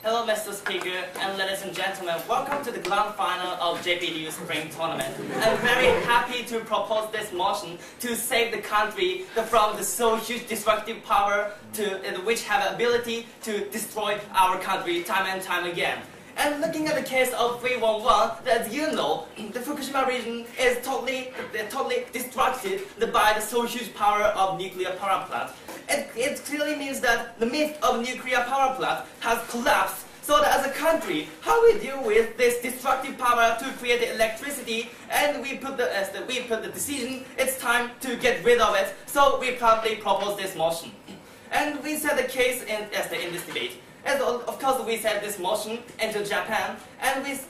Hello, Mr. Speaker, and ladies and gentlemen. Welcome to the grand final of JPDU Spring Tournament. I'm very happy to propose this motion to save the country from the so huge destructive power which have ability to destroy our country time and time again. And looking at the case of 311, as you know, the Fukushima region is totally destructed by the so huge power of nuclear power plant. It clearly means that the myth of nuclear power plant has collapsed. So that as a country, how we deal with this destructive power to create electricity, and we put the decision, it's time to get rid of it. So we probably propose this motion. And we set the case in this debate. And of course, we set this motion into Japan, and we set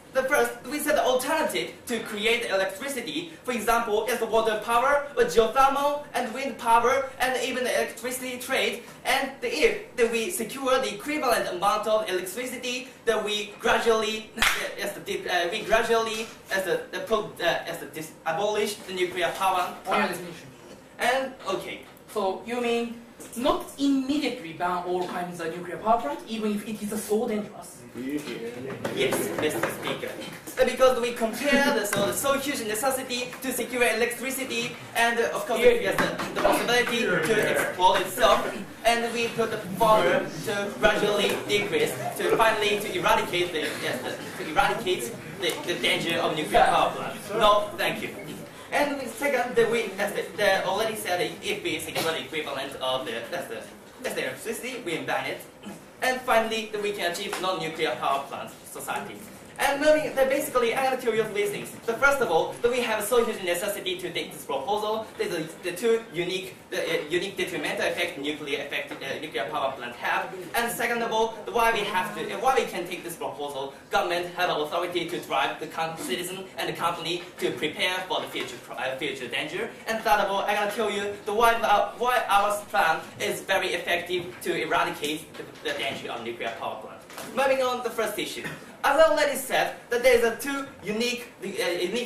the alternative to create electricity. For example, is the water power, or geothermal, and wind power, and even the electricity trade. And if we secure the equivalent amount of electricity, that we gradually abolish the nuclear power plant. And okay. So you mean not immediately ban all kinds of nuclear power plant, even if it is so dangerous? Yes, Mr. Speaker. Because we compare the so huge necessity to secure electricity, and of course the possibility to explode itself, and we put the forward to gradually decrease, to finally eradicate the danger of nuclear power plant. No, thank you. And second, we already said that if we secure the equivalent of the electricity, we ban it. And finally, we can achieve non-nuclear power plant society. And basically, I'm going to tell you three things. So first of all, we have so huge necessity to take this proposal. There's the two unique detrimental effect nuclear power plant have. And second of all, why we can take this proposal. Government have an authority to drive the citizen and the company to prepare for the future danger. And third of all, I'm going to tell you why our plan is very effective to eradicate the danger of nuclear power plant. Moving on to the first issue. As I already said, that there is a two unique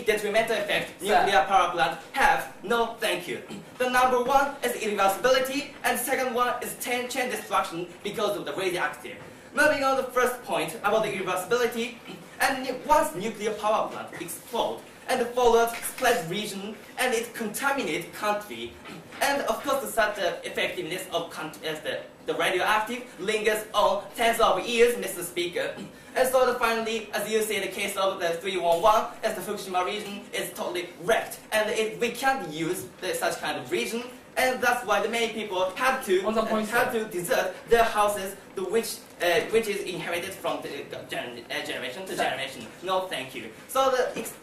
detrimental effects nuclear power plant have. No, thank you. The number one is irreversibility, and second one is chain destruction because of the radioactive. Moving on to the first point about the irreversibility, and once nuclear power plant explodes, and followed spread region, and it contaminates country, and of course such effectiveness of the radioactive lingers on tens of years, Mr. Speaker. And so finally, as you see in the case of the 311, as the Fukushima region is totally wrecked, and we can't use such kind of region, and that's why the many people have to desert their houses, which is inherited from generation to generation. No, thank you. So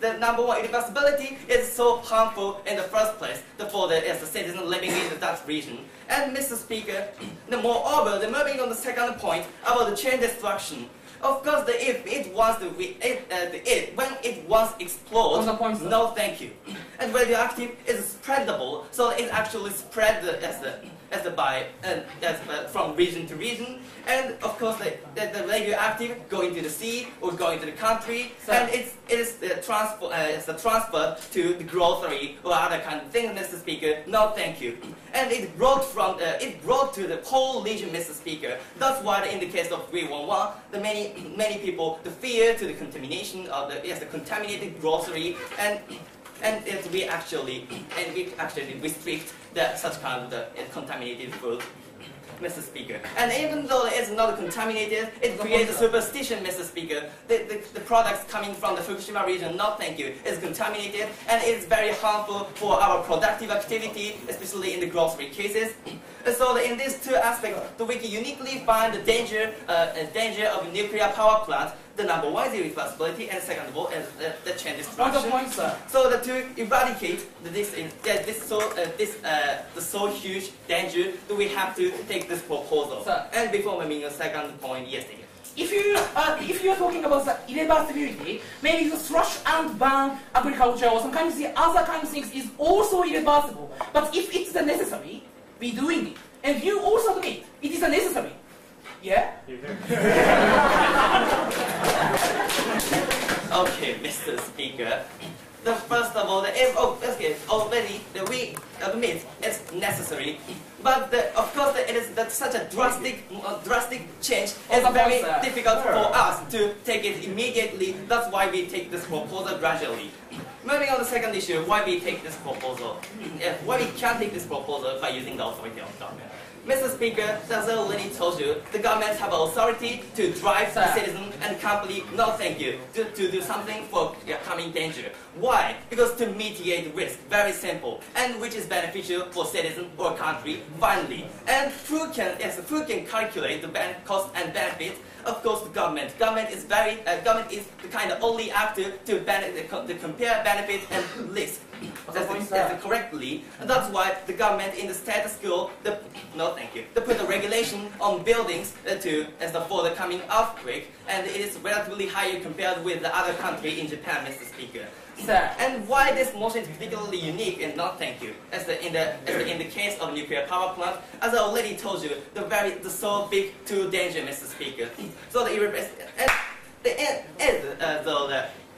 the number one, irreversibility is so harmful in the first place for the citizen living in that region. And Mr. Speaker, moreover, moving on the second point about the chain destruction. Of course, when it once explodes, no, thank you. And radioactive is spreadable, so it actually spread from region to region. And of course, the radioactive go into the sea or go into the country, and it's transfer to the grocery or other kind of things, Mr. Speaker. No, thank you. And it brought to the whole region, Mr. Speaker. That's why in the case of 311, the many people the fear to the contamination of the contaminated grocery, and we actually restrict such kind of contaminated food, Mr. Speaker. And even though it's not contaminated, it creates a superstition, Mr. Speaker. The products coming from the Fukushima region, no thank you, is contaminated, and it's very harmful for our productive activity, especially in the grocery cases. And so in these two aspects, we can uniquely find the danger of nuclear power plant. The number one is irreversibility, and second of all is the chain destruction. So to eradicate the so huge danger, we have to take this proposal. And before moving to the second point, yes, thank you. If you are talking about the irreversibility, maybe the slash and burn agriculture or some kind of the other kind of things is also irreversible. But if it's necessary, we doing it, and you also admit it is necessary. Yeah? Okay, Mr. Speaker. first of all, already we admit it's necessary, but of course it is such a drastic change. It's very difficult for us to take it immediately. That's why we take this proposal gradually. Moving on to the second issue, why we take this proposal, why we can take this proposal by using the authority of government. Mr. Speaker, as I already told you, the government have authority to drive the citizen and company, no thank you, to do something for coming danger. Why? Because to mitigate risk, very simple, and which is beneficial for citizen or country, finally. And who can calculate the cost and benefit? Of course, the government. Government is the kind of only actor to compare benefit and risk. That's correctly. And that's why the government in the status quo, they put a regulation on buildings for the coming earthquake, and it is relatively higher compared with the other country in Japan, Mr. Speaker. And why this motion is particularly unique and not thank you, as in the case of nuclear power plant, as I already told you, the so big to danger, Mr. Speaker. So in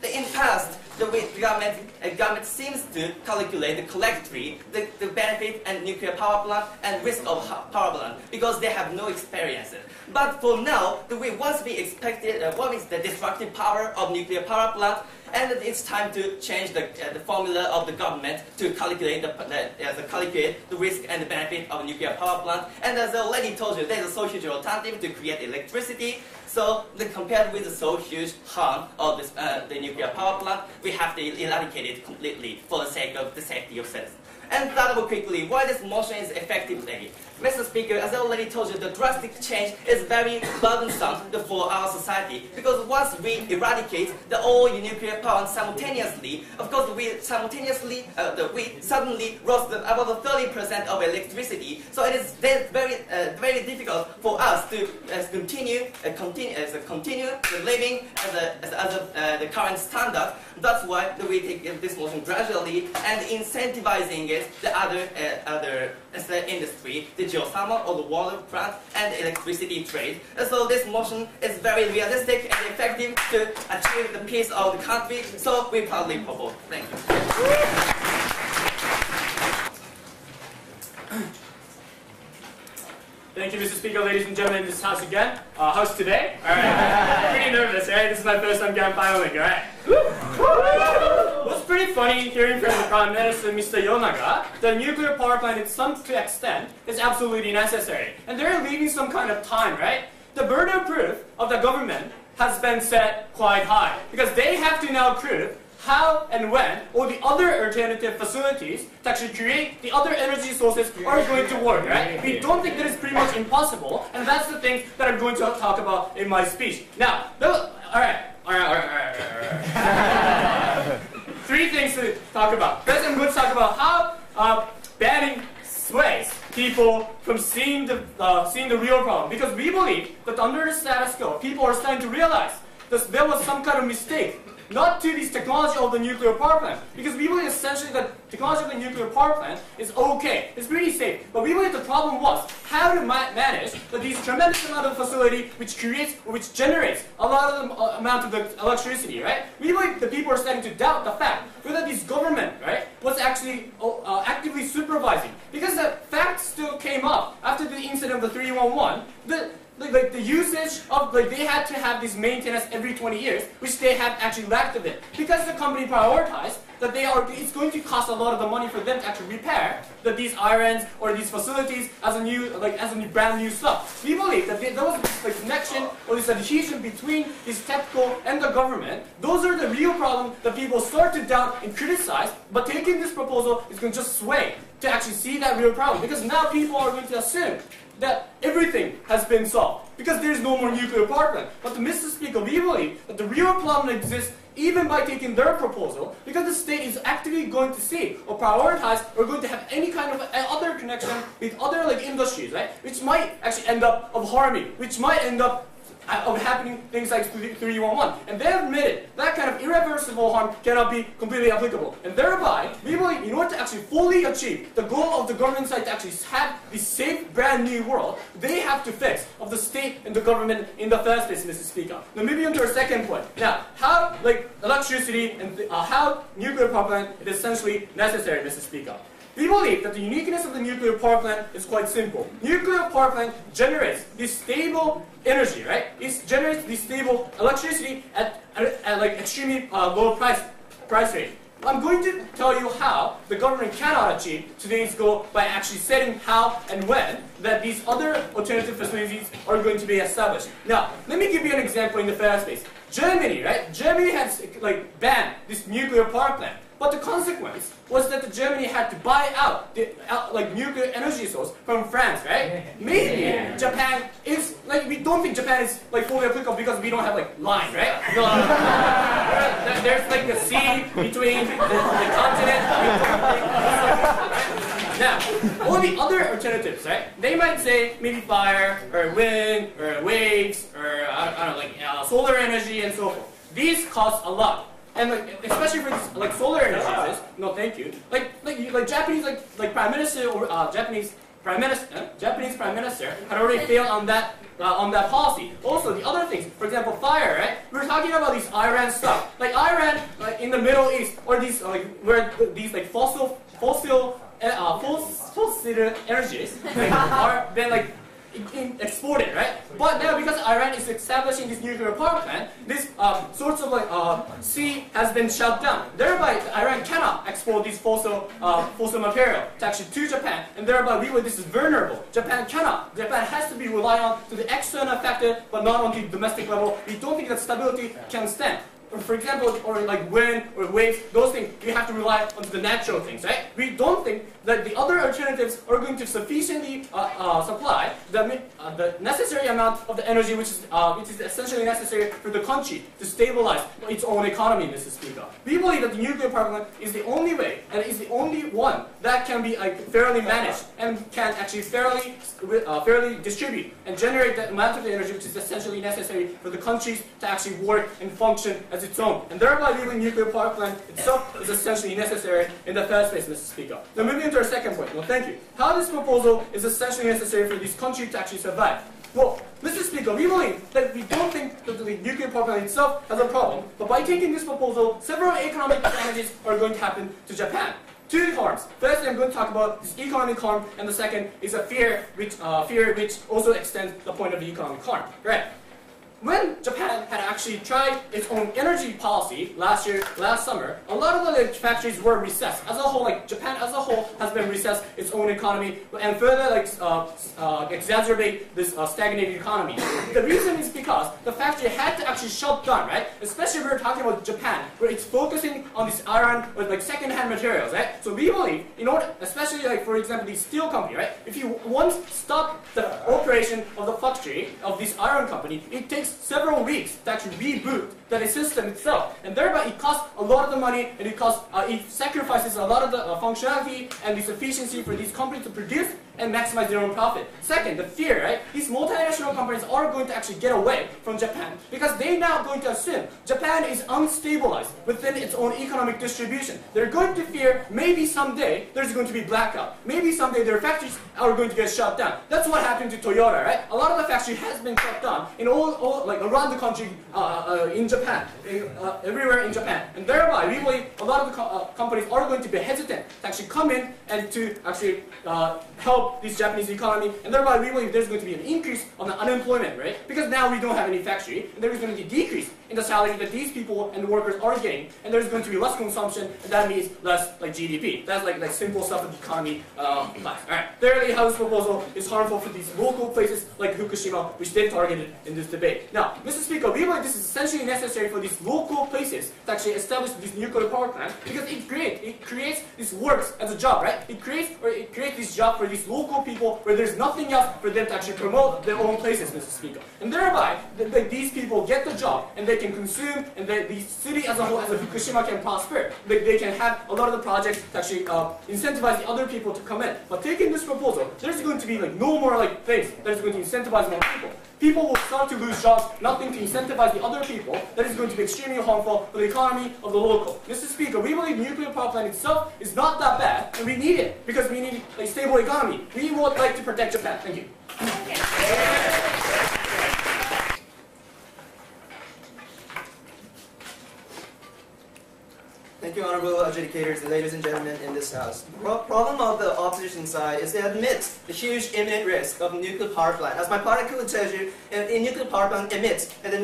the past, the government seems to calculate collectively the benefit and nuclear power plant and risk of power plant because they have no experience. But for now, once we expected what is the destructive power of nuclear power plant, and it's time to change the formula of the government to calculate the risk and the benefit of a nuclear power plant. And as I already told you, there's a so huge alternative to create electricity. So compared with the so huge harm of the nuclear power plant, we have to eradicate it completely for the sake of the safety of citizens. And that more quickly, why this motion is effective today. Mr. Speaker, as I already told you, the drastic change is very burdensome for our society because once we eradicate the all nuclear power simultaneously, of course we suddenly lost about 30% of electricity. So it is very difficult for us to continue living as the current standard. That's why we take this motion gradually and incentivizing it the other industry, the geothermal or the water plant and electricity trade. And so this motion is very realistic and effective to achieve the peace of the country. So we proudly propose. Thank you. Thank you, Mr. Speaker, ladies and gentlemen in this house again. How's today? All right. Pretty nervous, right? This is my first time getting filing, all right? What's pretty funny hearing from the Prime Minister, Mr. Yonaga, the nuclear power plant, to some extent, is absolutely necessary. And they're leaving some kind of time, right? The burden of proof of the government has been set quite high because they have to now prove how and when all the other alternative facilities to actually create the other energy sources are going to work, right? We don't think that is pretty much impossible, and that's the thing that I'm going to talk about in my speech. Now, all right. Three things to talk about. First, I'm going to talk about how banning sways people from seeing the real problem, because we believe that under the status quo, people are starting to realize that there was some kind of mistake. Not to this technology of the nuclear power plant, because we believe essentially that technology of the nuclear power plant is okay, it's pretty safe, but we believe the problem was how to manage that these tremendous amount of facility which generates a lot of the amount of the electricity, right? We believe that people are starting to doubt the fact whether this government, right, was actually actively supervising, because the fact still came up after the incident of the 311. The usage of, they had to have this maintenance every 20 years, which they have actually lacked of it. Because the company prioritized that it's going to cost a lot of the money for them to actually repair these irons or these facilities as a brand new stuff. We believe that there was this connection or this adhesion between this TEPCO and the government. Those are the real problems that people start to doubt and criticize, but taking this proposal is going to just sway to actually see that real problem. Because now people are going to assume that everything has been solved because there is no more nuclear power plant. But Mr. Speaker, we believe that the real problem exists even by taking their proposal, because the state is actively going to see or prioritize or going to have any kind of other connection with other industries, right? Which might actually end up harming, which might end up of happening things like 311. And they have admitted that kind of irreversible harm cannot be completely applicable. And thereby, we believe in order to actually fully achieve the goal of the government side to actually have this safe, brand new world, they have to fix of the state and the government in the first place, Mr. Speaker. Now, moving on to our second point. Now, how electricity and how nuclear power plant is essentially necessary, Mr. Speaker. We believe that the uniqueness of the nuclear power plant is quite simple. Nuclear power plant generates this stable energy, right? It generates this stable electricity at like extremely low price rate. I'm going to tell you how the government cannot achieve today's goal by actually setting how and when that these other alternative facilities are going to be established. Now, let me give you an example in the first place. Germany, right? Germany has banned this nuclear power plant. But the consequence was that Germany had to buy out the nuclear energy source from France, right? Maybe Japan is we don't think Japan is fully applicable because we don't have line, right? No, there's the sea between the continent. Now, all the other alternatives, right? They might say maybe fire or wind or waves or I don't know, solar energy and so forth. These cost a lot. And especially for these solar energies, no thank you. Japanese prime minister or Japanese prime minister had already failed on that policy. Also, the other things, for example, fire, right? We were talking about these Iran stuff, Iran, in the Middle East, or these where these fossil energies are then exported, right? But now because Iran is establishing this nuclear power plant, this sorts of sea has been shut down. Thereby, Iran cannot export these fossil material to actually to Japan, and thereby this is vulnerable. Japan cannot. Japan has to be reliant on to the external factor, but not on the domestic level. We don't think that stability can stand. For example, or wind or waves, those things, we have to rely on the natural things, right? We don't think that the other alternatives are going to sufficiently supply the necessary amount of the energy which is essentially necessary for the country to stabilize its own economy, Mr. Speaker. We believe that the nuclear power plant is the only way, and is the only one that can be fairly managed and can actually fairly distribute and generate the amount of the energy which is essentially necessary for the countries to actually work and function as its own. And thereby, the nuclear power plant itself is essentially necessary in the first place, Mr. Speaker. Now, moving into our second point. Well, thank you. How this proposal is essentially necessary for this country to actually survive. Well, Mr. Speaker, we believe that we don't think that the nuclear power plant itself has a problem, but by taking this proposal, several economic advantages are going to happen to Japan. Two harms. First, I'm going to talk about this economic harm, and the second is a fear which also extends the point of the economic harm. Right? When Japan had actually tried its own energy policy last summer, a lot of the factories were recessed. As a whole, Japan as a whole has been recessed its own economy and further exacerbate this stagnating economy. The reason is because the factory had to actually shut down, right? Especially we're talking about Japan, where it's focusing on this iron with second-hand materials, right? So we believe, in order, especially for example, the steel company, right? If you once stop the operation of the factory of this iron company, it takes several weeks to actually reboot the system itself, and thereby it costs a lot of the money, and it sacrifices a lot of the functionality and the efficiency for these companies to produce and maximize their own profit. Second, the fear, right? These multinational companies are going to actually get away from Japan because they're now going to assume Japan is unstabilized within its own economic distribution. They're going to fear maybe someday there's going to be blackout. Maybe someday their factories are going to get shut down. That's what happened to Toyota, right? A lot of the factory has been shut down in all around the country in Japan, everywhere in Japan, and thereby we believe a lot of the companies are going to be hesitant to actually come in and to actually help this Japanese economy, and thereby we believe there's going to be an increase on the unemployment rate because now we don't have any factory, and there is going to be a decrease in the salary that these people and the workers are getting, and there's going to be less consumption, and that means less GDP. That's like simple stuff of the economy class. All right. Thirdly, how this proposal is harmful for these local places like Fukushima, which they targeted in this debate. Now, Mr. Speaker, we believe this is essentially necessary for these local places to actually establish this nuclear power plant because it creates this works as a job, right? It creates this job for these local people where there's nothing else for them to actually promote their own places, Mr. Speaker. And thereby, these people get the job and they they can consume, and the city as a whole, as a Fukushima, can prosper. They can have a lot of the projects to actually incentivize the other people to come in. But taking this proposal, there's going to be like no more like things that is going to incentivize more people. People will start to lose jobs, nothing to incentivize the other people. That is going to be extremely harmful for the economy of the local. Mr. Speaker, we believe nuclear power plant itself is not that bad, and we need it because we need a stable economy. We would like to protect Japan. Thank you. Thank you, honorable adjudicators and ladies and gentlemen in this house. The problem of the opposition side is they admit the huge imminent risk of a nuclear power plant. As my partner clearly tells you, a nuclear power plant emits, and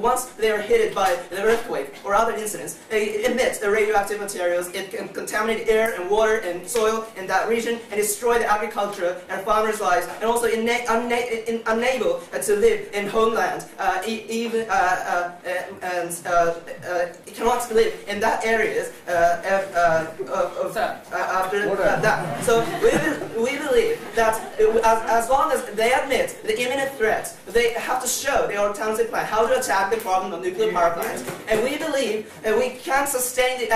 once they are hit by an earthquake or other incidents, it emits the radioactive materials. It can contaminate air and water and soil in that region and destroy the agriculture and farmers' lives, and also unable to live in homeland, it cannot live in that area. After that. So we believe that as long as they admit the imminent threat, they have to show their alternative plan, how to attack the problem of nuclear power plants. And we believe we can sustain the,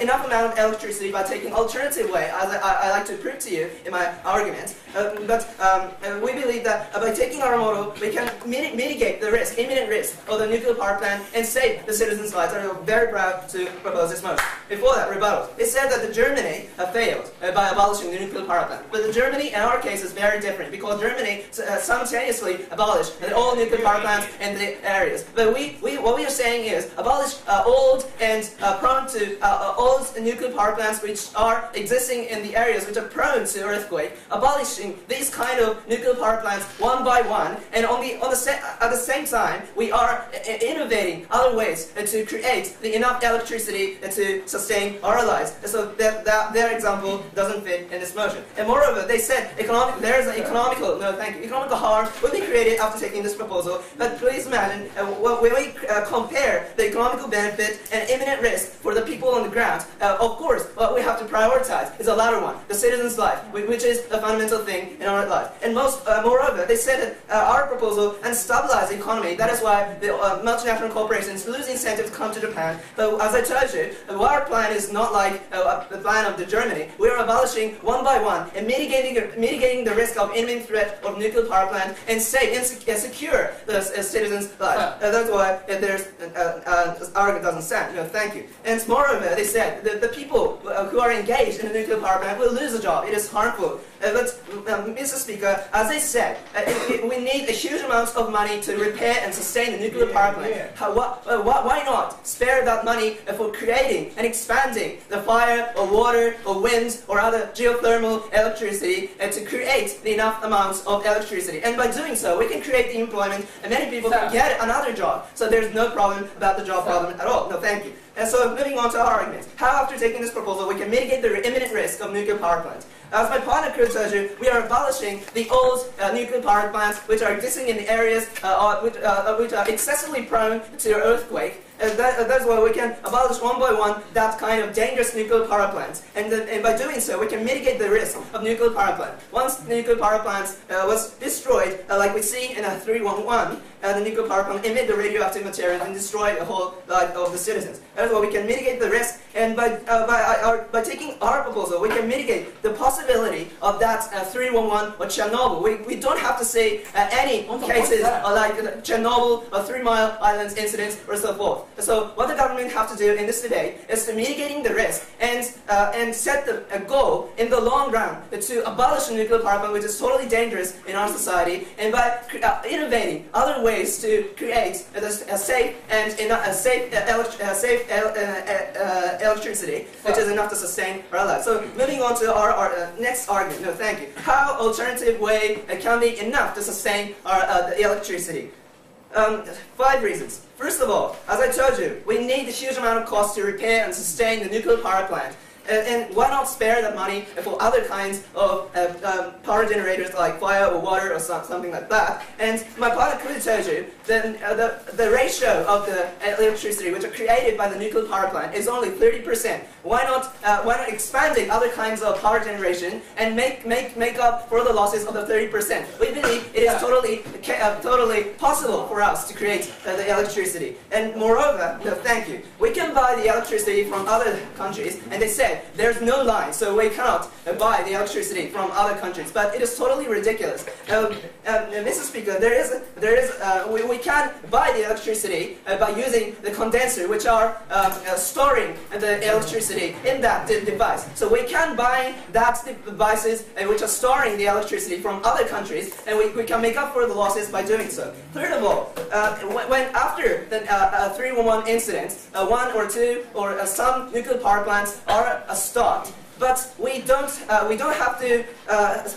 enough amount of electricity by taking alternative way, as I like to prove to you in my argument. We believe that by taking our model, we can mitigate the risk, imminent risk of the nuclear power plant and save the citizens' lives. And we're very proud to propose this motion. Before that, rebuttal. It said that Germany failed by abolishing the nuclear power plant. But Germany, in our case, is very different because Germany simultaneously abolished all nuclear power plants in the areas. But what we are saying is abolish old and prone to old nuclear power plants which are existing in the areas which are prone to earthquake. Abolishing these kind of nuclear power plants one by one, and at the same time, we are innovating other ways to create the enough electricity to sustain our lives. So their example doesn't fit in this motion. And moreover, they said there's an economical harm will be created after taking this proposal. But please imagine when we compare the economical benefit and imminent risk for the people on the ground. Of course, what we have to prioritize is the latter one, the citizen's life, which is the fundamental thing in our life. And moreover, they said that our proposal and stabilize the economy. That is why the multinational corporations lose incentive to come to Japan. But as I told you, our plan is not like the plan of Germany. We are abolishing one by one and mitigating the risk of imminent threat of nuclear power plant and save and secure the citizens' lives. That's why there's argument doesn't stand. Thank you. And moreover, they said that the people who are engaged in the nuclear power plant will lose a job. It is harmful. But Mr. Speaker, as I said, we need a huge amount of money to repair and sustain the nuclear power plant. Why not spare that money for creating and expanding the fire or water or wind or other geothermal electricity to create the enough amounts of electricity? And by doing so, we can create the employment and many people can get another job. So there's no problem about the job problem at all. No, thank you. And so moving on to our argument. How after taking this proposal we can mitigate the imminent risk of nuclear power plants? As my partner could tell you, we are abolishing the old nuclear power plants which are existing in the areas which are excessively prone to earthquake. That's why we can abolish one by one that kind of dangerous nuclear power plants. And by doing so, we can mitigate the risk of nuclear power plant. Once the nuclear power plant was destroyed, like we see in 311, the nuclear power plant emit the radioactive material and destroy the whole life of the citizens. That's why we can mitigate the risk. And by taking our proposal, we can mitigate the possibility of that 311 or Chernobyl. We don't have to say any cases like Chernobyl or 3 Mile Islands incidents or so forth. So what the government have to do in this debate is to mitigating the risk and set a goal in the long run to abolish the nuclear power plant, which is totally dangerous in our society, and by innovating other ways to create a safe electricity, which is enough to sustain our lives. So moving on to our next argument. No, thank you. How alternative way can be enough to sustain the electricity? 5 reasons. First of all, as I told you, we need a huge amount of cost to repair and sustain the nuclear power plant. And why not spare that money for other kinds of power generators like fire or water or something like that? And my partner clearly tells you that the ratio of the electricity which are created by the nuclear power plant is only 30%. Why not expanding other kinds of power generation and make up for the losses of the 30%? We believe it is totally possible for us to create the electricity. And moreover, thank you, we can buy the electricity from other countries, and they said there's no line, so we cannot buy the electricity from other countries. But it is totally ridiculous. Mr. Speaker, we can buy the electricity by using the condenser, which are storing the electricity in that device. So we can buy that devices which are storing the electricity from other countries, and we can make up for the losses by doing so. Third of all, when after the 311 incident, one or two or some nuclear power plants are stopped, but we don't have to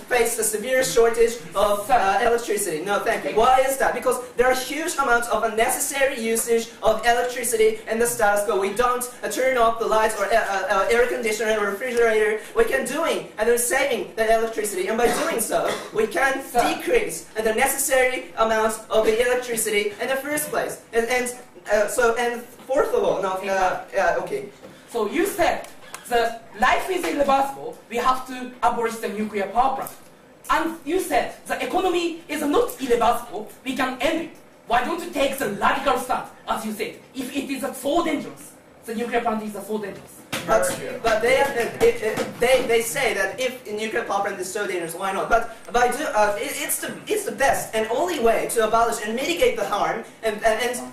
face a severe shortage of electricity. No, thank you. Why is that? Because there are huge amounts of unnecessary usage of electricity in the status quo. We don't turn off the lights or air conditioner or refrigerator. We can they're saving the electricity, and by doing so, we can decrease the necessary amounts of the electricity in the first place. And fourth of all, okay. So you said the life is irreversible, we have to abolish the nuclear power plant. And you said the economy is not irreversible, we can end it. Why don't you take the radical stance, as you said, if it is so dangerous, the nuclear plant is so dangerous? But they say that if a nuclear power plant is so dangerous, why not? But it's the best and only way to abolish and mitigate the harm. And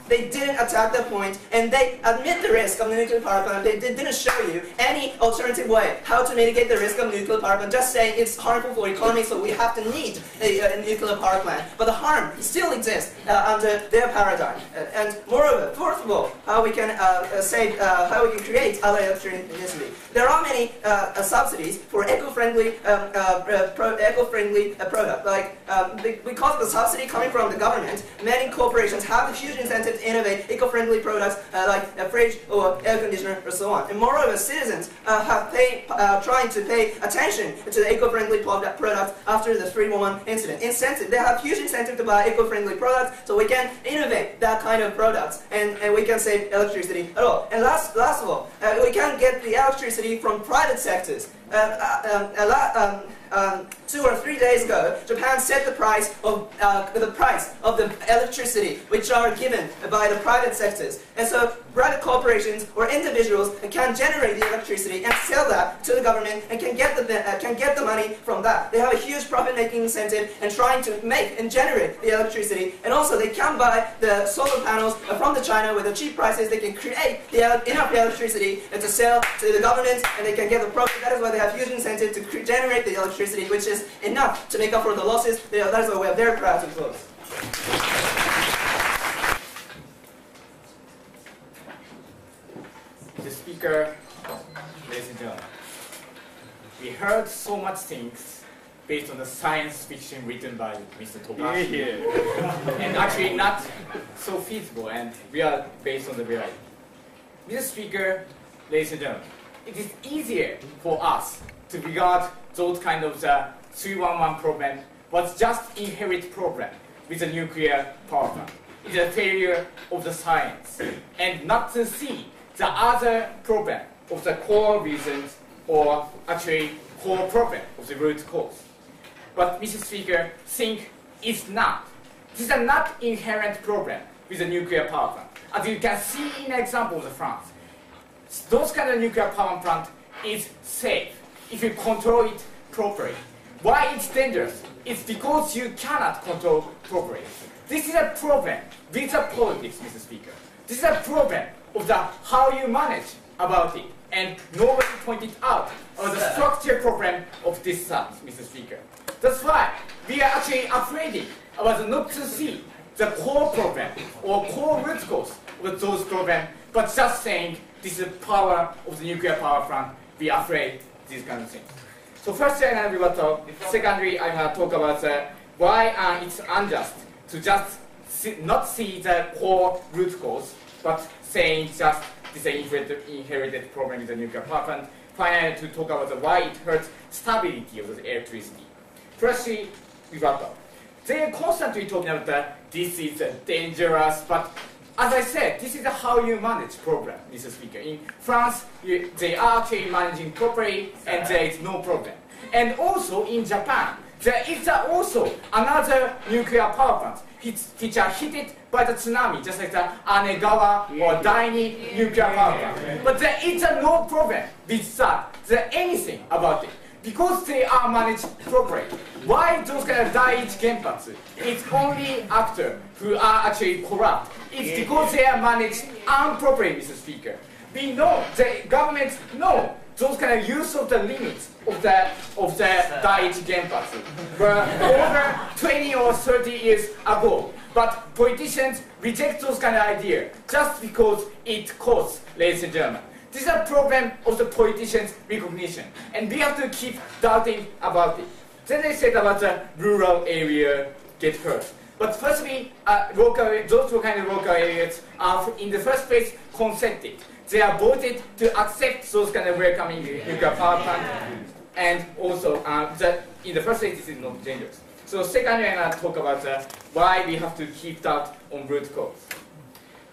they didn't attack that point, and they admit the risk of the nuclear power plant. They didn't show you any alternative way how to mitigate the risk of nuclear power plant. Just saying it's harmful for the economy, so we have to need a nuclear power plant. But the harm still exists under their paradigm. And moreover, fourth of all, how we can create other electricity. There are many subsidies for eco-friendly product. Because of the subsidy coming from the government, many corporations have a huge incentive to innovate eco-friendly products like a fridge or air conditioner or so on. And moreover, citizens have trying to pay attention to the eco-friendly products after the 311 incident. They have huge incentive to buy eco-friendly products, so we can innovate that kind of products, and we can save electricity at all. And last of all, we can get the electricity from private sectors. 2 or 3 days ago, Japan set the price of the electricity which are given by the private sectors, and so private corporations or individuals can generate the electricity and sell that to the government and can get the money from that. They have a huge profit-making incentive in trying to make and generate the electricity, and also they can buy the solar panels from the China with the cheap prices. They can create enough electricity to sell to the government, and they can get the profit. That is why they have huge incentive to generate the electricity, which is enough to make up for the losses. That is why we are very proud to close. The speaker, ladies and gentlemen, we heard so much things based on the science fiction written by Mr. Togashi, and actually not so feasible, and we are based on the reality. Mr. Speaker, ladies and gentlemen, it is easier for us to regard those kind of the 311 problem was just inherent problem with the nuclear power plant. It's a failure of the science, and not to see the other problem of the core reasons, or actually core problem of the root cause. But Mr. Speaker, think it's not. This is a not inherent problem with the nuclear power plant. As you can see in the example of the France, those kind of nuclear power plant is safe if you control it properly. Why it's dangerous? It's because you cannot control properly. This is a problem with the politics, Mr. Speaker. This is a problem of the how you manage about it, and nobody pointed out the structure problem of this stuff, Mr. Speaker. That's why we are actually afraid about not to see the core problem or core root cause of those problems, but just saying this is the power of the nuclear power plant. We are afraid of these kind of things. So first, we will talk. Secondly, I will talk about why it's unjust to just not see the core root cause, but saying just this is an inherited problem with the nuclear power plant. finally to talk about why it hurts stability of the electricity. Firstly, we wrap up. They are constantly talking about that this is dangerous, but as I said, this is how you manage problem, Mr. Speaker. In France, they are actually managing properly, and there is no problem. And also in Japan, there is also another nuclear power plant which are hit by the tsunami, just like the Anegawa or Daini nuclear power plant. But there is no problem with that. There anything about it. Because they are managed properly. Why those kind of Daiichi Genpatsu? It's only actors who are actually corrupt. It's because they are managed improperly, Mr. Speaker. We know, the government know those kind of use of the limits of the Daiichi Genpatsu were over 20 or 30 years ago. But politicians reject those kind of ideas just because it costs, ladies and gentlemen. This is a problem of the politicians' recognition, and we have to keep doubting about it. Then they said about the rural area get hurt. But firstly, those kind of local areas are in the first place consented. They are voted to accept those kind of welcoming nuclear power plant, and also in the first place this is not dangerous. So secondly, I'm going to talk about why we have to keep doubt on root cause.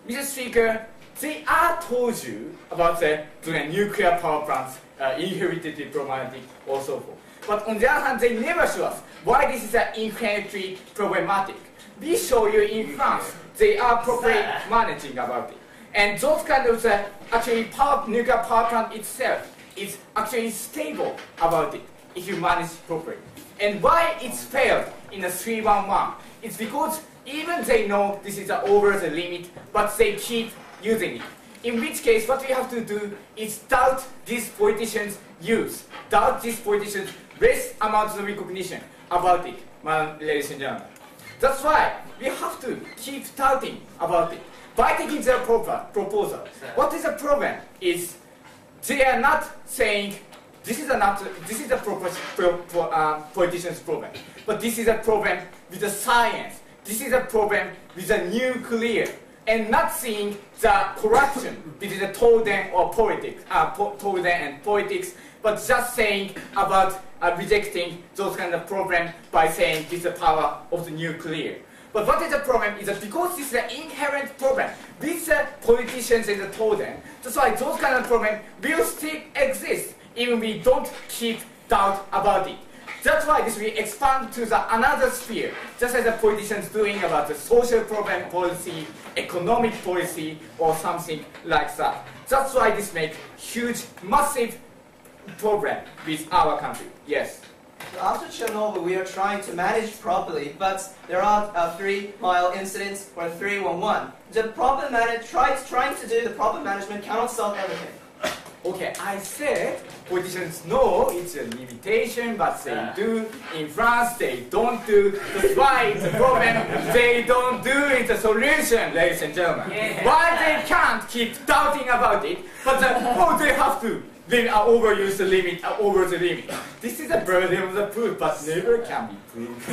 Mr. Speaker, they are told you about the nuclear power plants, inherited problematic, or so forth. But on the other hand, they never show us why this is inherently problematic. We show you in France, they are properly managing about it. And those kind of actually nuclear power plant itself is actually stable about it if you manage properly. And why it's failed in the 311? It's because even they know this is over the limit, but they keep using it. In which case, what we have to do is doubt these politicians' use, doubt these politicians' less amount of recognition about it, ladies and gentlemen. That's why we have to keep doubting about it by taking their proposal. What is the problem is they are not saying this is a politician's problem, but this is a problem with the science. This is a problem with the nuclear. And not seeing the corruption between the Toden or politics, Toden and politics, but just saying about rejecting those kind of problems by saying this is the power of the nuclear. But what is the problem is that because this is an inherent problem with the politicians and the Toden, that's why those kind of problems will still exist even we don't keep doubt about it. That's why this will expand to another sphere, just as the politicians doing about the social problem policy, economic policy, or something like that. That's why this makes huge, massive problem with our country. Yes. After Chernobyl, we are trying to manage properly, but there are 3-mile incidents or 311. The problem trying to do the problem management cannot solve everything. Okay, I said politicians know it's a limitation, but they do. In France, they don't do. That's why it's a problem. They don't do it's a solution, ladies and gentlemen. Yeah. Why they can't keep doubting about it, but they have to overuse the limit, over the limit. This is a burden of the proof, but never can be proved.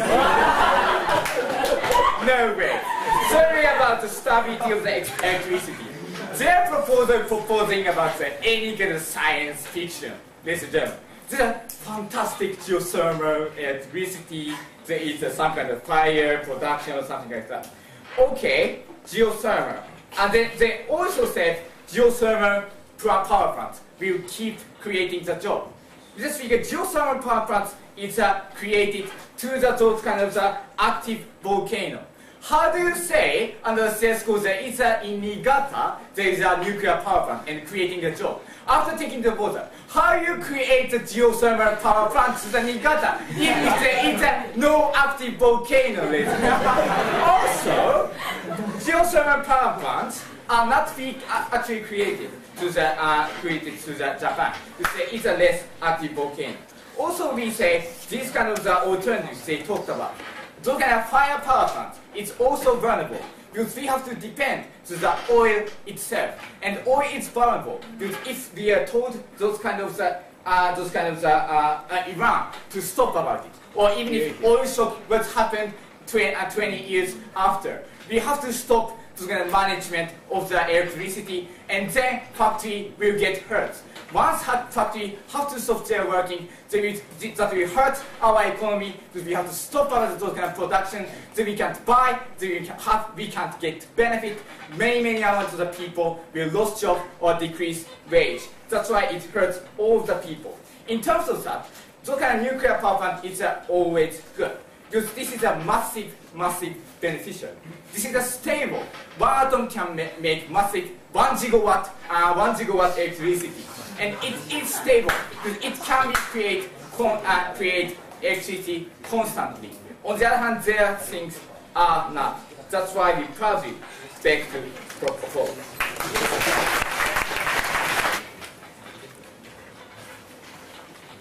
No way. Sorry about the stability of the electricity. Their proposal proposing about any kind of science fiction, ladies and gentlemen. There's a fantastic geothermal electricity, there is some kind of fire production or something like that. Okay, geothermal. And then they also said geothermal power plants will keep creating the job. Just because geothermal power plants is created to those kind of active volcano. How do you say, under the status quo, there is in Niigata, there is a nuclear power plant and creating a job? After taking the water, how you create a geothermal power plant to the Niigata if there is no active volcano, ladies and gentlemen? Also, geothermal power plants are not actually created to Japan. There is a less active volcano. Also, we say these kind of alternatives they talked about. Those kind of fire power plants, it's also vulnerable because we have to depend on the oil itself, and oil is vulnerable because if we are told those kind of Iran to stop about it, or even if oil shock was happened 20 years after, we have to stop the management of the electricity, and then factory will get hurt. Once factory have to stop their working, that will hurt our economy, because we have to stop those kind of production, then we can't buy, then we can't get benefit. Many amounts of the people will lose job or decrease wage. That's why it hurts all the people. In terms of that, those kind of nuclear power plant is always good, because this is a massive beneficial. This is a stable. One atom can make massive 1 gigawatt electricity, and it is stable because it can create electricity constantly. On the other hand, their things are not. That's why we proudly beg to propose.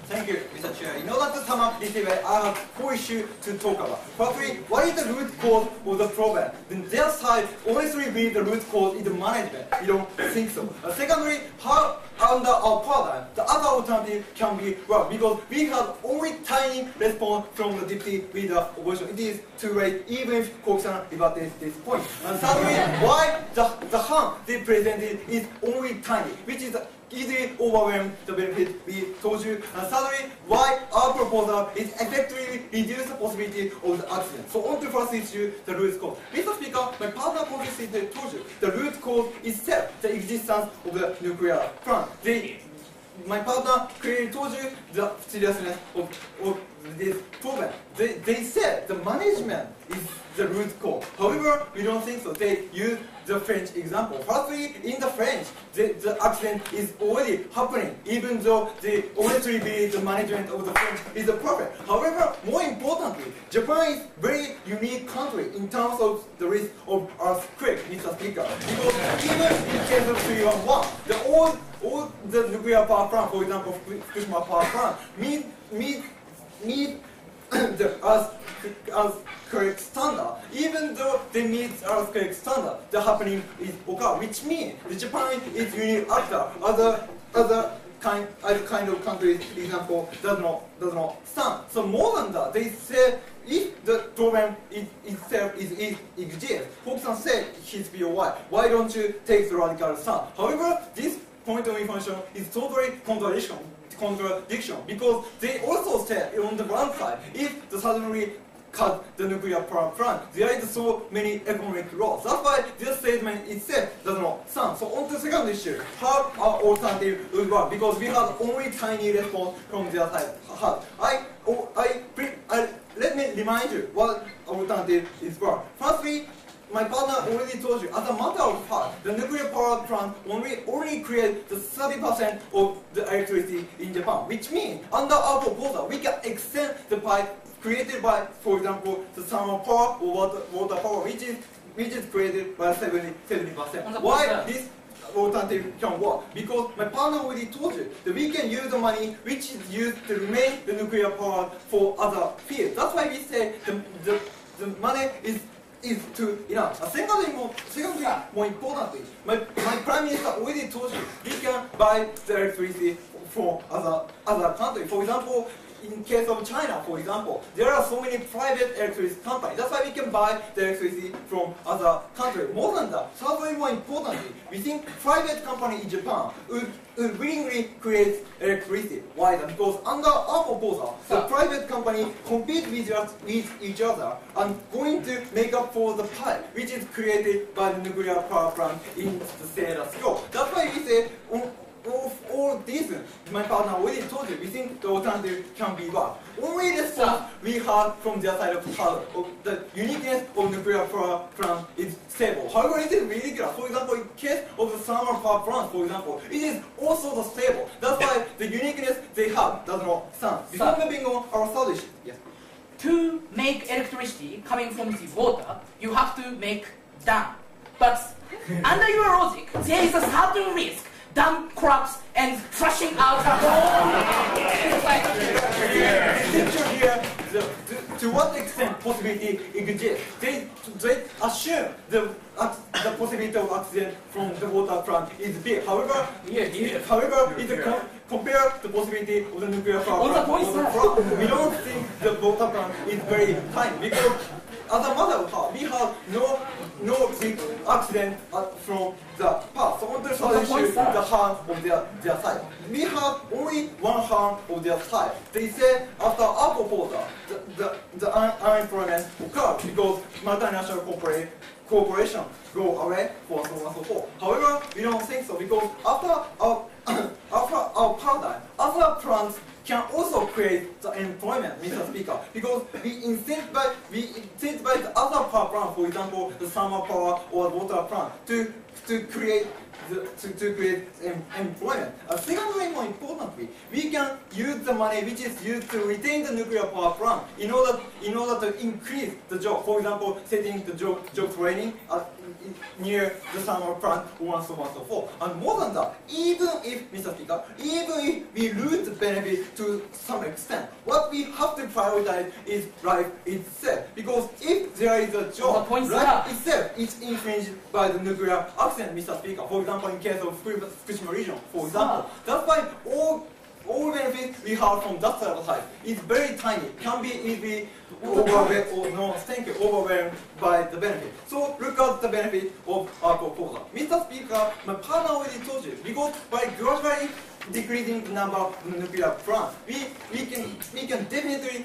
Thank you, Mr. Chair. In order to sum up this debate, I have 4 issues to talk about. Firstly, what is the root cause of the problem? Then their side honestly believe the root cause is the management. We don't think so. Secondly, how under our paradigm, the other alternative can be well, because we have only tiny response from the deputy with the opposition. It is too late, even if Koki-san debated this point. And thirdly, why the harm they presented is only tiny, which is easily overwhelm the benefit we told you. And thirdly, why our proposal is effectively reduce the possibility of the accident. So on to the first issue, the root cause. Mr. Speaker, my partner constituency told you the root cause itself, the existence of the nuclear plant. My partner clearly told you the seriousness of this problem. They said the management is the root cause. However, we don't think so. They use the French example. Firstly, in the French, the accident is already happening, even though they honestly believe the management of the French is the perfect. However, more importantly, Japan is very unique country in terms of the risk of earthquake, Mr. Speaker. Because even in case of 311, all the nuclear power plant, for example, Fukushima power plant, meet the earthquake standard. Even though they meet earthquake standard, the happening is occur, which means Japan is unique after other kind of countries, for example, does not stand. So more than that, they say if the problem itself exists, Koki-san said his POI, why don't you take the radical stand? However, this point of information is totally contradiction, because they also said on the one side, if the suddenly cut the nuclear power plant, there is so many economic loss. That's why this statement itself does not stand. So on to the second issue, how our alternative would work, because we have only tiny response from their side. Let me remind you what alternative is work. Firstly, my partner already told you, as a matter of fact, the nuclear power plant only creates the 30% of the electricity in Japan, which means under our proposal, we can extend the pipe created by, for example, the thermal power or water power, which is created by 70%. Why this alternative can work? Because my partner already told you that we can use the money which is used to remain the nuclear power for other fields. That's why we say the money is to enough. Secondly, more importantly, my Prime Minister already told you we can buy the electricity from other countries. For example, in case of China, for example, there are so many private electricity companies. That's why we can buy the electricity from other countries. More than that, thirdly, more importantly, we think private company in Japan would willingly create electricity. Why? Because under our proposal, the private company compete with each other and going to make up for the pie which is created by the nuclear power plant in the status quo. That's why we say all these, my partner already told you, we think the alternative can be work. Only response we have from their side of the uniqueness of nuclear power plant is stable. However, it is ridiculous. For example, in case of the thermal power plant, for example, it is also the stable. That's why the uniqueness they have does not stand. Before moving on, our third issue. Yes. To make electricity coming from the water, you have to make dam. But under your logic, there is a certain risk. Dam collapse and flushing out the whole. To what extent possibility exists? They assume the possibility of accident from the water plant is big. However, compare the possibility of the nuclear power plant. We don't think the water plant is very tiny, because as a matter of fact, we have no big accident from the past. So there's no issue the harm of their side. We have only one harm of their side. They say after our proposal, the unemployment occurs because multinational corporation go away for so on and so forth. However, we don't think so because after our paradigm, other plants can also create the employment, Mr. Speaker, because we incentivize the other power plant, for example, the thermal power or water plant, to create employment. Secondly, more importantly, we can use the money which is used to retain the nuclear power plant in order to increase the job. For example, setting the job training near the thermal plant, and so on and so forth. And more than that, even if, Mr. Speaker, even if we lose the benefit to some extent, what we have to prioritize is life itself. Because if there is a job, life itself is infringed by the nuclear accident, Mr. Speaker. For example, in case of Fukushima region, for example. That's why all benefits we have from that side is very tiny, can be easily overwhelmed by the benefit. So look at the benefit of our proposal. Mr. Speaker, my partner already told you, because by gradually decreasing the number of nuclear plants, we can definitely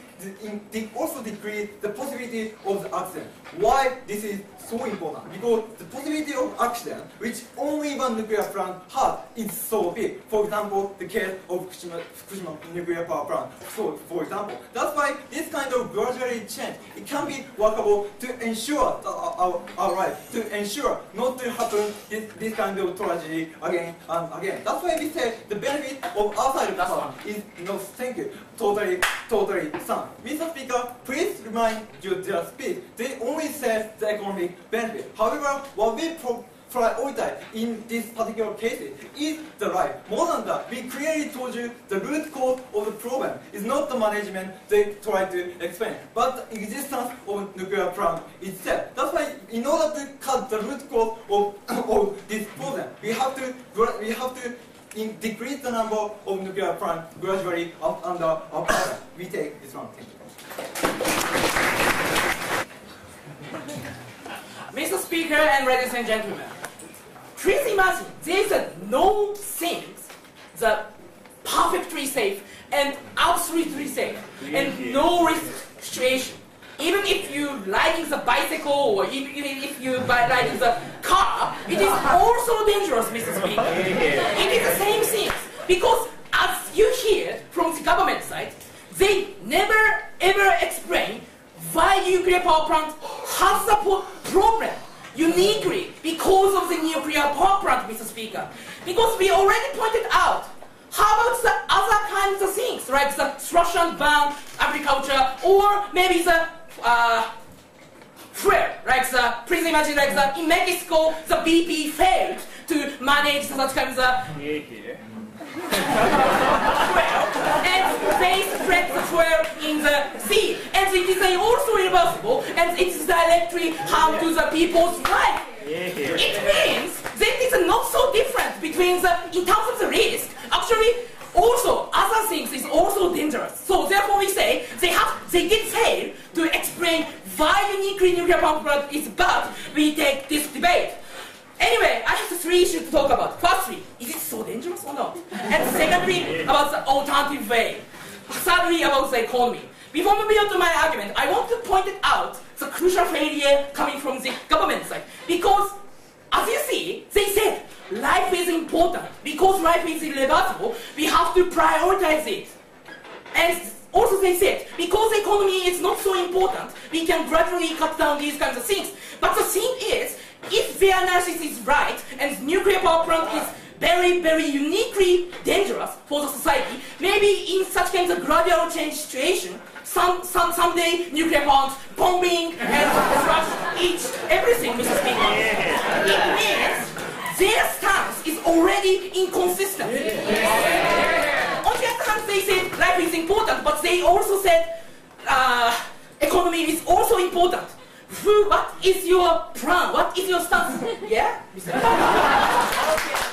also decrease the possibility of the accident. Why this is so important? Because the possibility of accident, which only one nuclear plant has, is so big. For example, the case of Fukushima nuclear power plant. So, for example, that's why this kind of gradually change, it can be workable to ensure our right, to ensure not to happen this kind of tragedy again and again. That's why we say the benefit of our side of the plant is no, thank you, totally sound. Mr. Speaker, please remind you their speech. They only say the economic benefit. However, what we prioritize in this particular case is the right. More than that, we clearly told you the root cause of the problem is not the management they try to explain, but the existence of nuclear plant itself. That's why, in order to cut the root cause of this problem, we have to decrease the number of nuclear plants gradually under our power. We take this one. Thank you. Mr. Speaker and ladies and gentlemen, please imagine there is no things that perfectly safe and absolutely safe and no risk situation. Even if you ride the bicycle or even if you ride the car, it is also dangerous, Mr. Speaker. It is the same thing because as you hear from the government side, they never ever explain why nuclear power plant has a problem uniquely because of the nuclear power plant, Mr. Speaker. Because we already pointed out, how about the other kinds of things, like the slash and burn agriculture, or maybe the fuel, like the, please imagine like the, in Mexico, the BP failed to manage such kinds of and they spread the fuel in the sea, and it is also irreversible, and it is directly harm to the people's life. It means that it is not so different between the, in terms of the risk, actually also other things is also dangerous. So therefore we say they did fail to explain why uniquely nuclear power plant is bad. We take this debate. Anyway, I have three issues to talk about. Firstly, is it so dangerous or not? And secondly, about the alternative way. Thirdly, about the economy. Before moving on to my argument, I want to point out the crucial failure coming from the government side. Because, as you see, they said life is important. Because life is irreversible, we have to prioritize it. And also they said, because the economy is not so important, we can gradually cut down these kinds of things. But the thing is, if their analysis is right, and nuclear power plant is very, very uniquely dangerous for the society, maybe in such kinds of gradual change situation, someday nuclear plants bombing and crush everything, Mr. Speaker. It means their stance is already inconsistent. On the other hand, they said life is important, but they also said economy is also important. What is your plan? What is your stance? Yeah? Okay,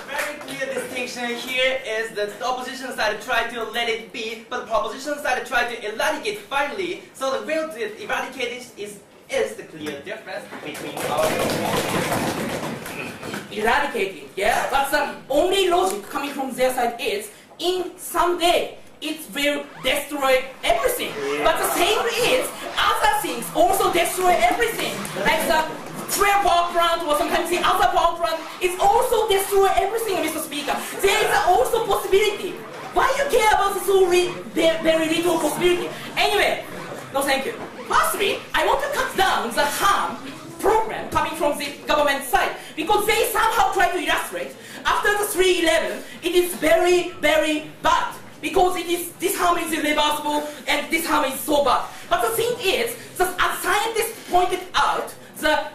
very clear distinction here is that the opposition side tried to let it be, but the proposition side tried to eradicate finally. So the will to eradicate it is is the clear difference between our two. Eradicating, yeah? But the only logic coming from their side is, in someday, it will destroy everything. But the same is, other things also destroy everything. Like the nuclear power plant or sometimes the other power plant is also destroy everything, Mr. Speaker. There is also possibility. Why you care about the so very little possibility? Anyway, no thank you. Firstly, I want to cut down the harm program coming from the government side because they somehow try to illustrate after the 3/11 it is very, very bad because this harm is irreversible and this harm is so bad. But the thing is, as scientists pointed out, the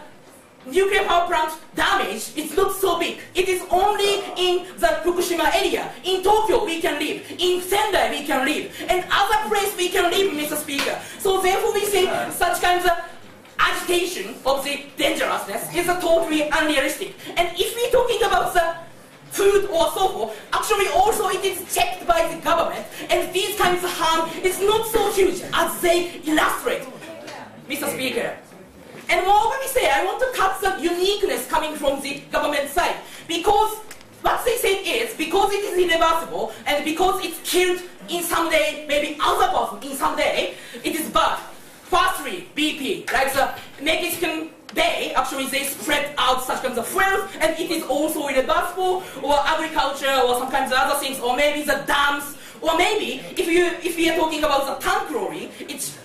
nuclear power plant damage is not so big. It is only in the Fukushima area. In Tokyo we can live. In Sendai we can live. And other place we can live, Mr. Speaker. So therefore we say such kinds of agitation of the dangerousness is totally unrealistic. And if we're talking about the food or so forth, actually also it is checked by the government and these kinds of harm is not so huge as they illustrate, Mr. Speaker. And moreover we say, I want to cut the uniqueness coming from the government side because what they said is, because it is irreversible and because it's killed in some day, maybe other person in some day, it is bad. Firstly, BP, like the Mexican Bay, actually they spread out such kinds of fuels and it is also irreversible, or agriculture or some kinds of other things, or maybe the dams, or maybe if we are talking about the tank lorry,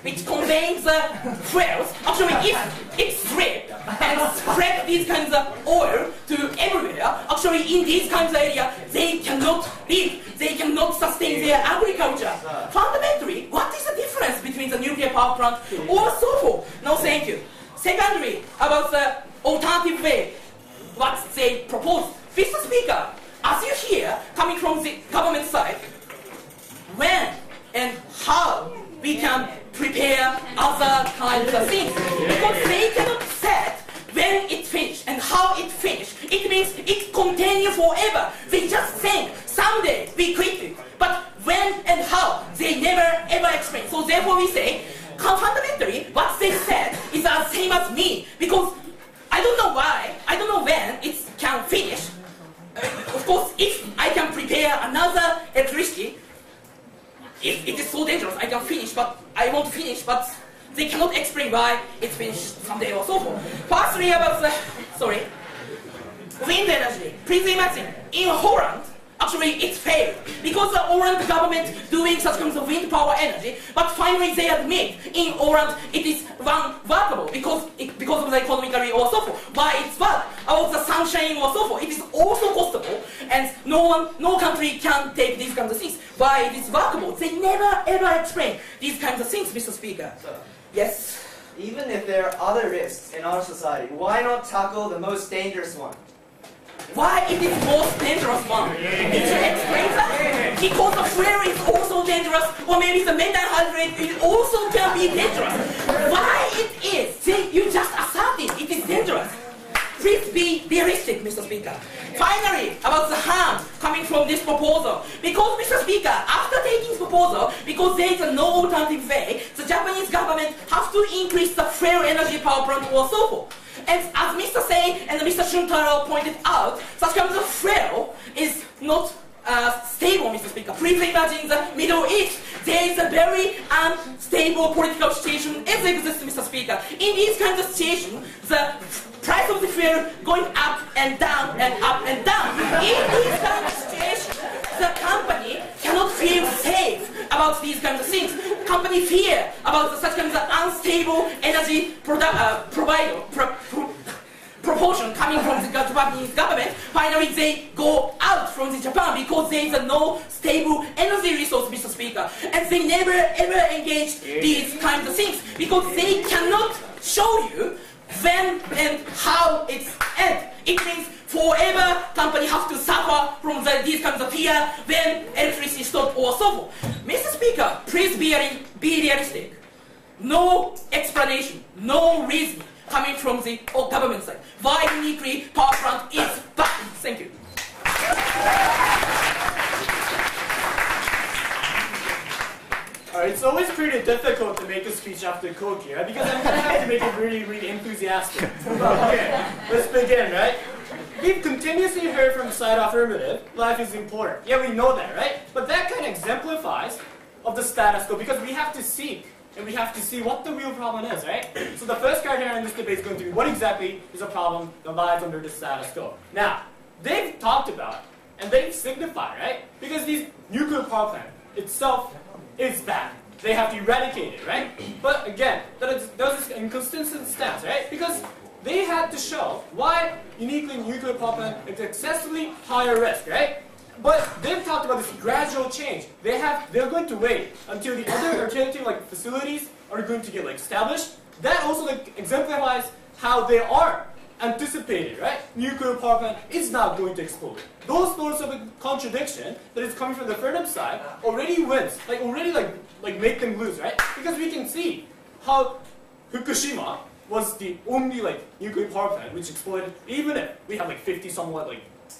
which conveys the fuels, actually if it strip and spread these kinds of oil to everywhere, actually in these kinds of areas they cannot live, they cannot sustain their agriculture. Fundamentally, what is the difference between the nuclear power plant or so forth? No thank you. Secondly, about the alternative way, what they propose. Mr. Speaker, as you hear coming from the government side, when and how we can prepare other kinds of things. Because they cannot set when it finished and how it finished. It means it continue forever. They just think someday we quit it. But when and how, they never ever explain. So therefore we say, fundamentally, what they said is the same as me. Because I don't know why, I don't know when it can finish. Of course, if I can prepare another electricity, if it is so dangerous, I can finish, but I want to finish, but they cannot explain why it's finished someday or so forth. Firstly, about the, wind energy. Please imagine, in Holland, actually it failed, because the Holland government doing such kinds of wind power energy, but finally they admit in Holland it is workable, because of the economically or so forth. Why it's bad? About the sunshine or so forth, it is also possible, and no country can take these kinds of things. Why it is workable? They never ever explain these kinds of things, Mr. Speaker. So, Yes? even if there are other risks in our society, why not tackle the most dangerous one? Why it is most dangerous one? Did you explain that? Because the flare is also dangerous, or maybe the metal hydrate also can be dangerous. Why it is? See, you just asserted it is dangerous. Please be realistic, Mr. Speaker. Finally, about the harm coming from this proposal. Because, Mr. Speaker, after taking this proposal, because there is no alternative way, the Japanese government has to increase the flare energy power plant or so forth. And as Mr. Sei and Mr. Shuntaro pointed out, such kinds of flare is not stable, Mr. Speaker. Please imagine the Middle East. There is a very unstable political situation as exists, Mr. Speaker. In these kinds of situations, the price of the fuel going up and down and up and down. In these kinds of situations, the company cannot feel safe about these kinds of things. Company fear about such kinds of unstable energy proportion coming from the Japanese government. Finally, they go out from the Japan because there is no stable energy resource, Mr. Speaker. And they never ever engage these kinds of things because they cannot show you when and how it's ends. It means forever company have to suffer from these kinds of fear when electricity stop or so forth. Mr. Speaker, please be realistic. No explanation, no reason coming from the government side. Why the nuclear power plant is bad. Thank you. Alright, it's always pretty difficult to make a speech after Koki, right? Because I'm going to have to make it really, really enthusiastic. Okay, let's begin, right? We've continuously heard from the side affirmative, life is important. Yeah, we know that, right? But that kind of exemplifies of the status quo because we have to seek and we have to see what the real problem is, right? So the first criteria in this debate is going to be what exactly is a problem that lies under the status quo. Now, they've talked about and they've signified, right? Because these nuclear power plant itself is bad. They have to eradicate it, right? But again, there's this inconsistent stance, right? Because they had to show why uniquely nuclear power plant is excessively higher risk, right? But they've talked about this gradual change. They're going to wait until the other alternative facilities are going to get established. That also exemplifies how they are anticipated, right? Nuclear power plant is not going to explode. Those sorts of contradiction that is coming from the affirmative side already wins, make them lose, right? Because we can see how Fukushima was the only nuclear power plant which exploded, even if we have 50 somewhat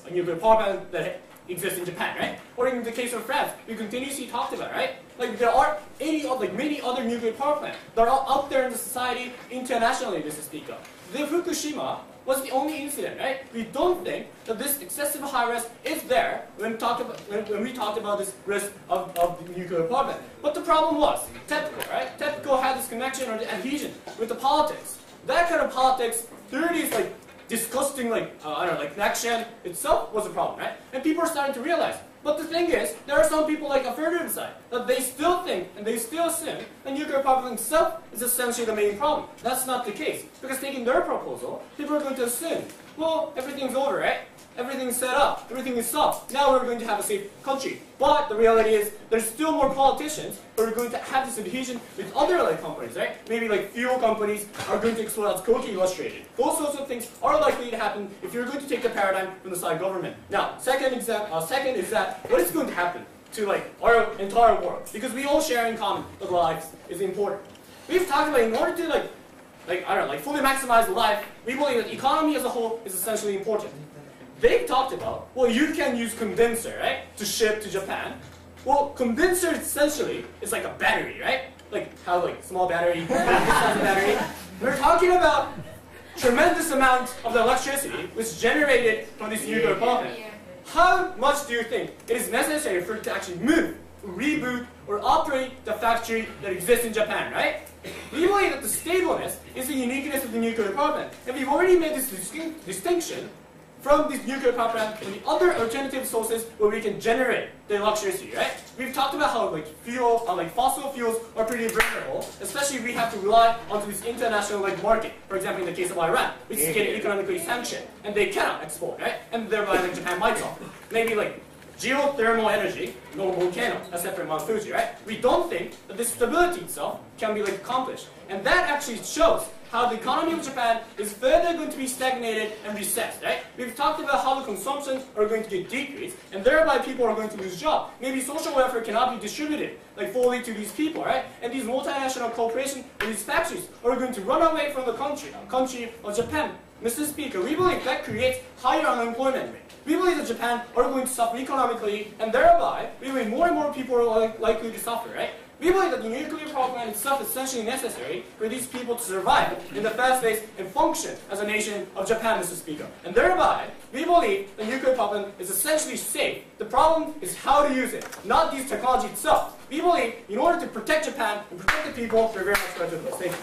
a nuclear power plant that exists in Japan, right? Or in the case of France, we continuously talked about, right? There are many other nuclear power plants that are out there in the society internationally, to speak of. The Fukushima was the only incident, right? We don't think that this excessive high risk is there when we talked about this risk of the nuclear power plant. But the problem was THBT, right? THBT had this connection or adhesion with the politics. That kind of politics, through these disgusting connection itself was a problem, right? And people are starting to realize. But the thing is, there are some people affirmative side that they still think and they still assume that nuclear power plant itself is essentially the main problem. That's not the case. Because taking their proposal, people are going to assume, well, everything's over, right? Everything's set up, everything is solved. Now we're going to have a safe country. But the reality is, there's still more politicians who are going to have this adhesion with other companies, right? Maybe fuel companies are going to explode, as Koki illustrated. Those sorts of things are likely to happen if you're going to take the paradigm from the side government. Now, second is that what is going to happen to our entire world? Because we all share in common that life is important. We've talked about in order to fully maximize life, we believe that economy as a whole is essentially important. They've talked about, well, you can use condenser, right, to ship to Japan. Well, condenser essentially is like a battery, right? How small battery, size of battery. We're talking about tremendous amount of the electricity which is generated from this nuclear power plant. How much do you think it is necessary for it to actually move, reboot, or operate the factory that exists in Japan, right? We believe that the stableness is the uniqueness of the nuclear power plant. And we've already made this distinction from these nuclear power plant and the other alternative sources where we can generate the electricity, right? We've talked about how fossil fuels are pretty vulnerable, especially if we have to rely on this international market. For example, in the case of Iran, which is getting economically sanctioned, and they cannot export, right? And thereby Japan might suffer. Maybe geothermal energy, no volcano, except for Mount Fuji, right? We don't think that this stability itself can be accomplished. And that actually shows how the economy of Japan is further going to be stagnated and recessed, right? We've talked about how the consumption are going to get decreased, and thereby people are going to lose jobs. Maybe social welfare cannot be distributed fully to these people, right? And these multinational corporations and these factories are going to run away from the country of Japan. Mr. Speaker, we believe that creates higher unemployment rate. We believe that Japan are going to suffer economically, and thereby, we believe more and more people are likely to suffer, right? We believe that the nuclear power plant itself is essentially necessary for these people to survive in the first place and function as a nation of Japan, Mr. Speaker. And thereby, we believe the nuclear power plant is essentially safe. The problem is how to use it, not this technology itself. We believe in order to protect Japan and protect the people, we're very much going to do this. Thank you.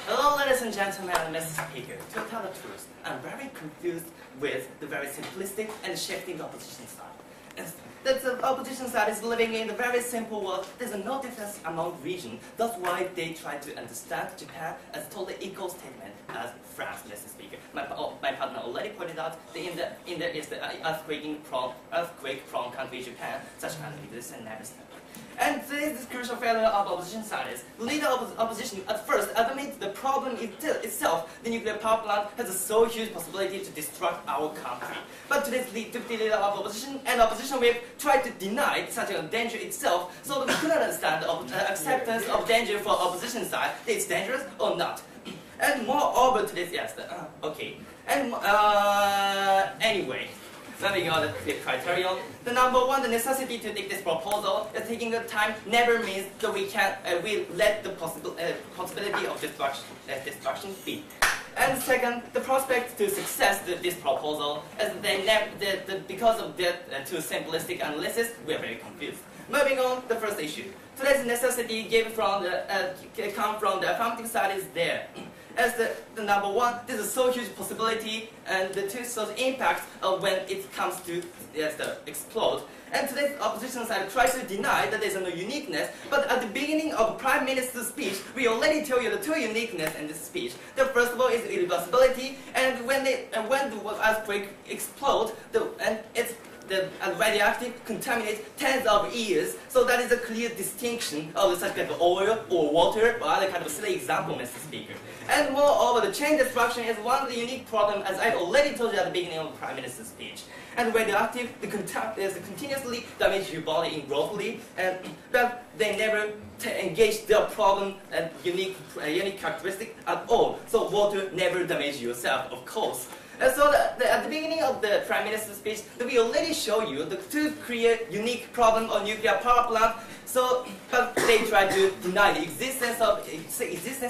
Hello, ladies and gentlemen, and Mr. Speaker. To tell the truth, I'm very confused with the very simplistic and shifting opposition side. The opposition side is living in a very simple world. There's no difference among regions. That's why they try to understand Japan as totally equal statement as France, Mr. Speaker. My partner already pointed out that in there is the earthquake-prone country Japan, such as this and everything. And this crucial failure of opposition side is leader of opposition at first admits the problem itself. The nuclear power plant has a so huge possibility to destruct our country. But today's deputy leader of opposition and opposition whip tried to deny such a danger itself, so we couldn't understand the acceptance of danger for opposition side. It's dangerous or not. And moreover to this, yes, okay. And anyway. Moving on to the criterion. The number one, the necessity to take this proposal is taking the time never means that we let the possibility of destruction be. And second, the prospect to success to this proposal is because of the too simplistic analysis, we are very confused. Moving on, the first issue. Today's necessity come from the affirmative studies there. As the number one, this is so huge possibility, and the two such impact when it comes to explode. And today's opposition side tries to deny that there is no uniqueness, but at the beginning of the Prime Minister's speech, we already tell you the two uniqueness in this speech. The first of all is irreversibility, and when the earthquake explodes, the radioactive contaminates tens of years, so that is a clear distinction of such kind of oil or water or other kind of silly example, Mr. Speaker. And moreover, the chain destruction is one of the unique problems, as I already told you at the beginning of the Prime Minister's speech. And radioactive, the continuously damage your body ingrossly, but they never engage their problem and unique characteristic at all. So water never damages yourself, of course. And so at the beginning of the Prime Minister's speech, we already show you the two clear unique problem of nuclear power plant. So, but they try to deny the existence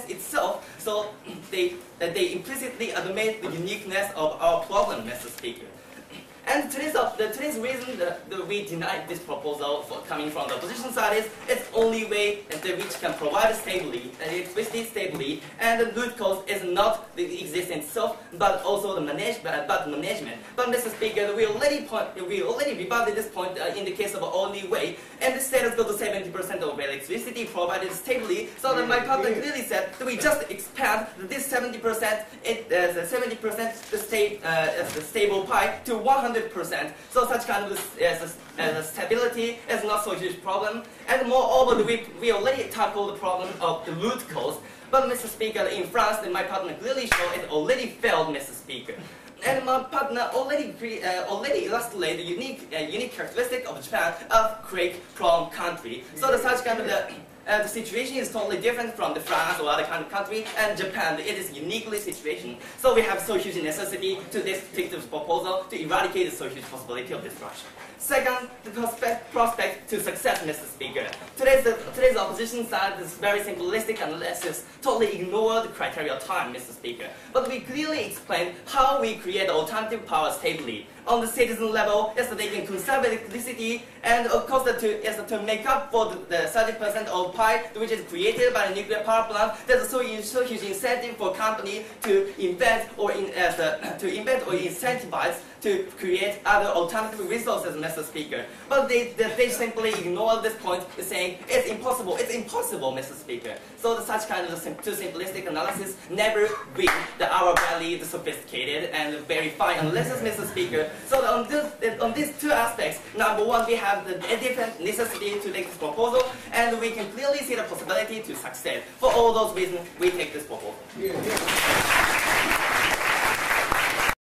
itself. So they implicitly admit the uniqueness of our problem, Mr. Speaker. And today's reason that we deny this proposal coming from the opposition side is it's only way which can provide electricity stably, and the root cause is not the existence itself, but also the management. But Mr. Speaker, we already rebutted this point in the case of only way, and the status goes to 70% of electricity provided stably. So that my partner clearly said that we just expand this 70%, the stable pie to 100%. So such kind of stability is not so huge problem. And moreover, we already tackled the problem of the root cause. But Mr. Speaker, in France, my partner clearly showed it already failed, Mr. Speaker. And my partner already illustrated the unique characteristic of Japan, earthquake-prone country. So such kind of the situation is totally different from the France or other kind of country, and Japan, it is uniquely situation. So we have so huge necessity to take this proposal to eradicate the so huge possibility of destruction. Second, the prospect to success, Mr. Speaker. Today's opposition side is very simplistic analysis, totally ignore the criteria of time, Mr. Speaker. But we clearly explain how we create alternative power stably. On the citizen level, is that they can conserve electricity, and of course to make up for the 30% of pie which is created by the nuclear power plant. There's so huge incentive for company to invent or incentivize to create other alternative resources, Mr. Speaker. But they simply ignore this point, saying it's impossible, Mr. Speaker. So such kind of too simplistic analysis never bring our value, the sophisticated and very fine analysis, Mr. Speaker. So on these two aspects, number one, we have the different necessity to take this proposal, and we can clearly see the possibility to succeed. For all those reasons, we take this proposal. Yeah.